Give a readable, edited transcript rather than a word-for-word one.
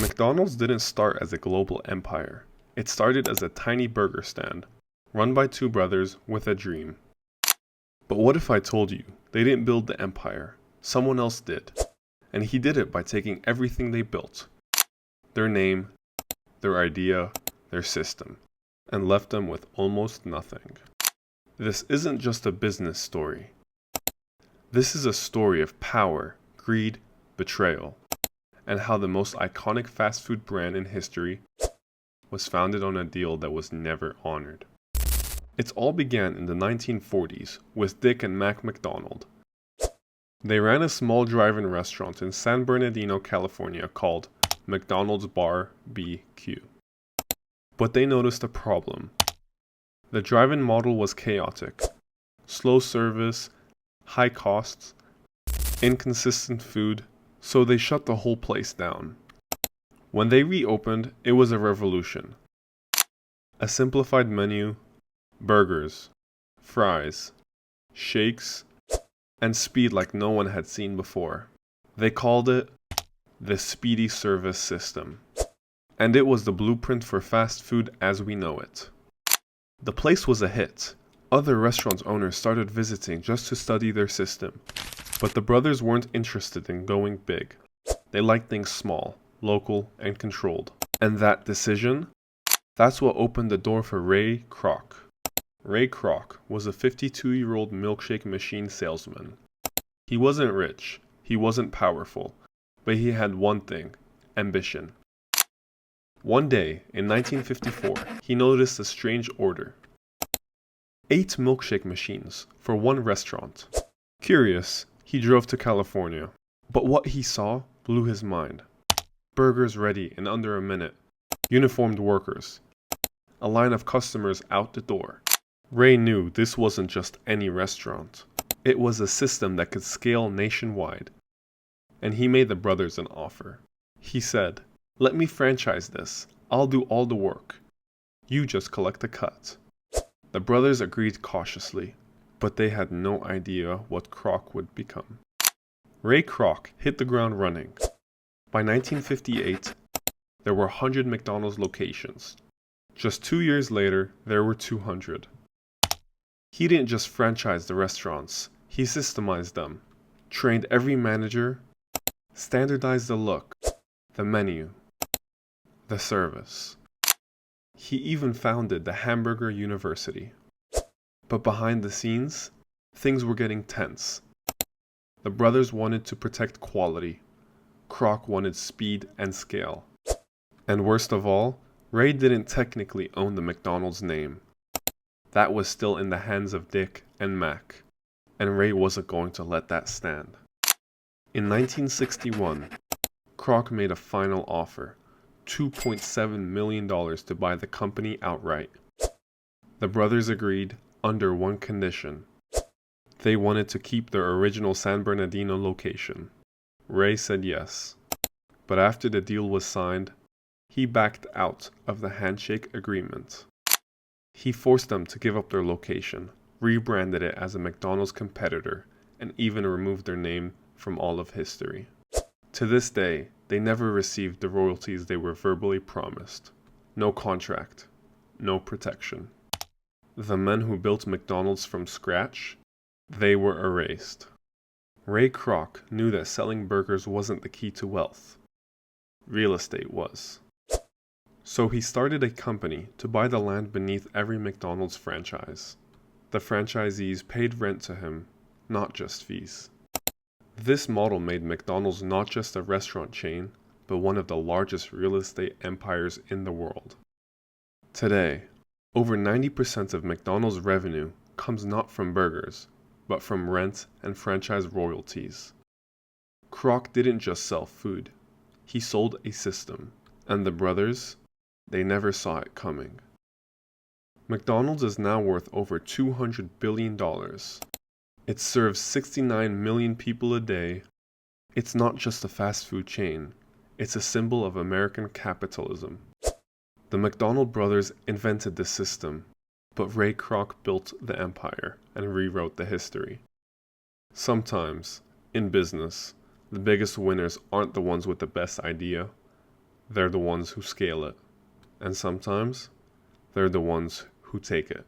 McDonald's didn't start as a global empire. It started as a tiny burger stand, run by two brothers with a dream. But what if I told you they didn't build the empire? Someone else did. And he did it by taking everything they built, their name, their idea, their system, and left them with almost nothing. This isn't just a business story. This is a story of power, greed, betrayal, and how the most iconic fast food brand in history was founded on a deal that was never honored. It all began in the 1940s with Dick and Mac McDonald. They ran a small drive-in restaurant in San Bernardino, California called McDonald's Bar BQ. But they noticed a problem. The drive-in model was chaotic. Slow service, high costs, inconsistent food, so they shut the whole place down. When they reopened, it was a revolution. A simplified menu, burgers, fries, shakes, and speed like no one had seen before. They called it the Speedy Service System, and it was the blueprint for fast food as we know it. The place was a hit. Other restaurant owners started visiting just to study their system, but the brothers weren't interested in going big. They liked things small, local, and controlled. And that decision? That's what opened the door for Ray Kroc. Ray Kroc was a 52-year-old milkshake machine salesman. He wasn't rich, he wasn't powerful, but he had one thing: ambition. One day, in 1954, he noticed a strange order. 8 milkshake machines for one restaurant. Curious, he drove to California. But what he saw blew his mind. Burgers ready in under a minute. Uniformed workers. A line of customers out the door. Ray knew this wasn't just any restaurant. It was a system that could scale nationwide. And he made the brothers an offer. He said, "Let me franchise this. I'll do all the work. You just collect the cut." The brothers agreed cautiously, but they had no idea what Kroc would become. Ray Kroc hit the ground running. By 1958, there were 100 McDonald's locations. Just 2 years later, there were 200. He didn't just franchise the restaurants, he systemized them, trained every manager, standardized the look, the menu, the service. He even founded the Hamburger University. But behind the scenes, things were getting tense. The brothers wanted to protect quality. Kroc wanted speed and scale. And worst of all, Ray didn't technically own the McDonald's name. That was still in the hands of Dick and Mac, and Ray wasn't going to let that stand. In 1961, Kroc made a final offer, $2.7 million to buy the company outright. The brothers agreed under one condition. They wanted to keep their original San Bernardino location. Ray said yes. But after the deal was signed, he backed out of the handshake agreement. He forced them to give up their location, rebranded it as a McDonald's competitor, and even removed their name from all of history. To this day, they never received the royalties they were verbally promised. No contract, no protection. The men who built McDonald's from scratch, they were erased. Ray Kroc knew that selling burgers wasn't the key to wealth. Real estate was. So he started a company to buy the land beneath every McDonald's franchise. The franchisees paid rent to him, not just fees. This model made McDonald's not just a restaurant chain, but one of the largest real estate empires in the world. Today, over 90% of McDonald's revenue comes not from burgers, but from rent and franchise royalties. Kroc didn't just sell food, he sold a system, and the brothers, they never saw it coming. McDonald's is now worth over $200 billion. It serves 69 million people a day. It's not just a fast food chain, it's a symbol of American capitalism. The McDonald brothers invented the system, but Ray Kroc built the empire and rewrote the history. Sometimes, in business, the biggest winners aren't the ones with the best idea, they're the ones who scale it. And sometimes, they're the ones who take it.